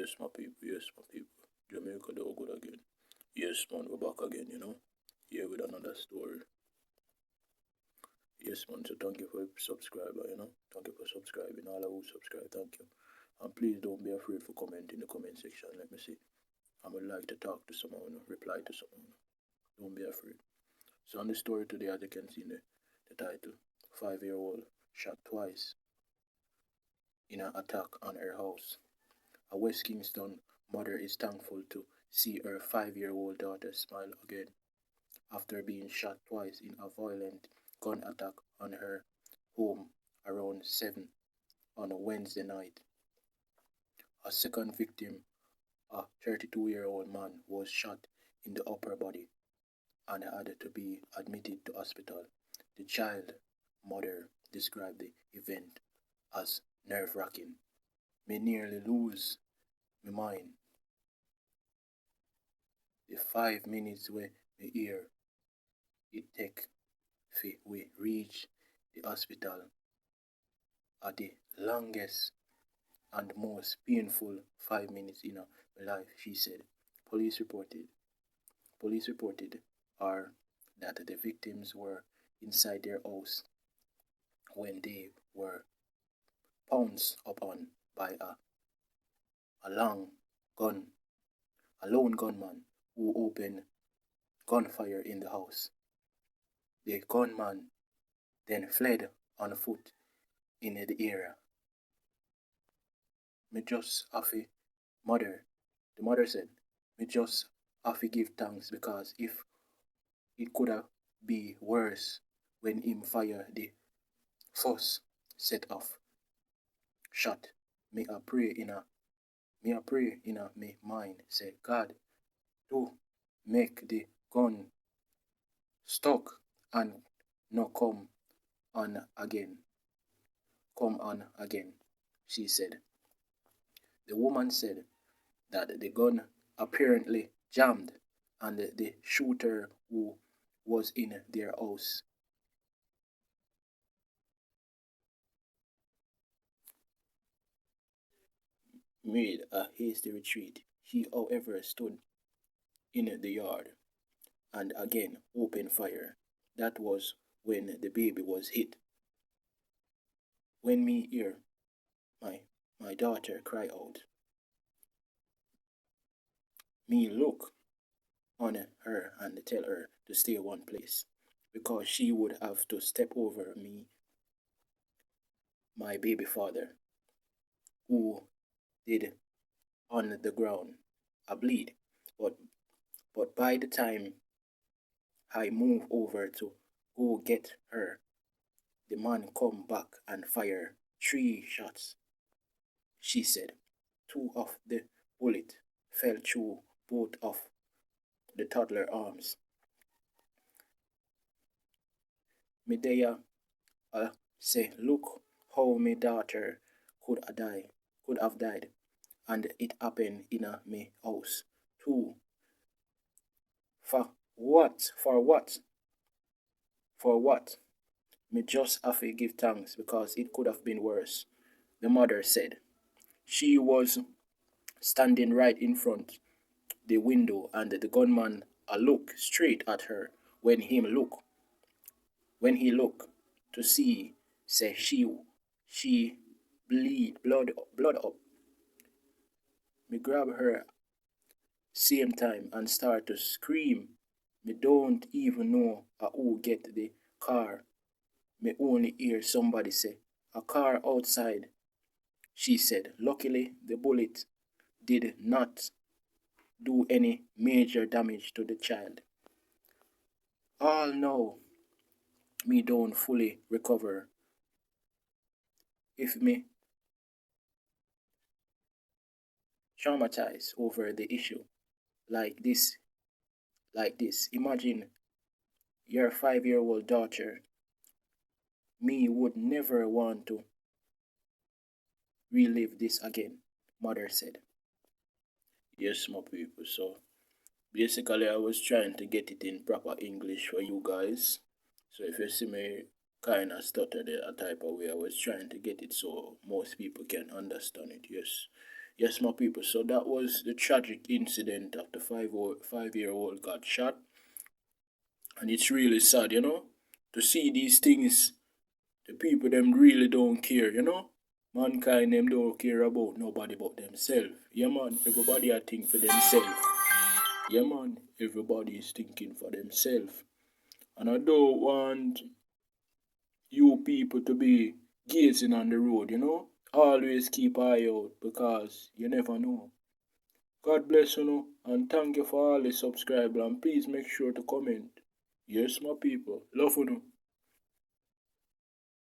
Yes, my people, yes, my people. Jamaica do good again. Yes, man, we're back again, Here with another story. Yes, man, so thank you for subscribing. Thank you for subscribing. All who subscribe, thank you. And please don't be afraid for comment in the comment section. Let me see. I would like to talk to someone, reply to someone. Don't be afraid. So on the story today, as you can see in the title, 5-year-old shot twice in an attack on her house. A West Kingston mother is thankful to see her 5-year-old daughter smile again after being shot twice in a violent gun attack on her home around 7 on a Wednesday night. A second victim, a 32-year-old man, was shot in the upper body and had to be admitted to hospital. The child mother described the event as nerve-wracking. Me nearly lose my mind. The 5 minutes we hear it take we reach the hospital are the longest and most painful 5 minutes in my life, she said. Police reported. Police reported are that the victims were inside their house when they were pounced upon by a long gun, a lone gunman who opened gunfire in the house. The gunman then fled on foot in the area. Me just have to, the mother said, me just have to give thanks because if it could have be worse when him fire the first set of shot. Me a pray in me mind, say God, do make the gun stuck and no come on again. Come on again, she said. The woman said that the gun apparently jammed and the shooter who was in their house made a hasty retreat. He, however, stood in the yard and again opened fire. That was when the baby was hit. When me hear my daughter cry out, me look on her and tell her to stay one place because she would have to step over me, my baby father, who did on the ground a bleed. But by the time I move over to go get her, the man come back and fire 3 shots, she said. 2 of the bullet fell through both of the toddler arms. Midday say, look how my daughter could have died, and it happened in my house too. For what? For what? For what? Me just have to give thanks because it could have been worse, the mother said. She was standing right in front the window and the gunman looked straight at her when he looked to see say she bleed blood up. Me grab her same time and start to scream. Me don't even know who get the car. Me only hear somebody say, a car outside, she said. Luckily, the bullet did not do any major damage to the child. All now, me don't fully recover. If me traumatized over the issue like this, imagine your 5-year-old daughter. Me would never want to relive this again, mother said. Yes, my people, so basically I was trying to get it in proper English for you guys. So if you see me kinda stutter there a type of way, I was trying to get it so most people can understand it, yes. Yes, my people, so that was the tragic incident of the 5-year-old got shot. And it's really sad, to see these things. The people them really don't care, Mankind them don't care about nobody but themselves. Yeah man, everybody are think for themselves. Yeah man, everybody is thinking for themselves. And I don't want you people to be gazing on the road, Always keep eye out because you never know. God bless you, and thank you for all the subscribers, and please make sure to comment. Yes, my people. Love you.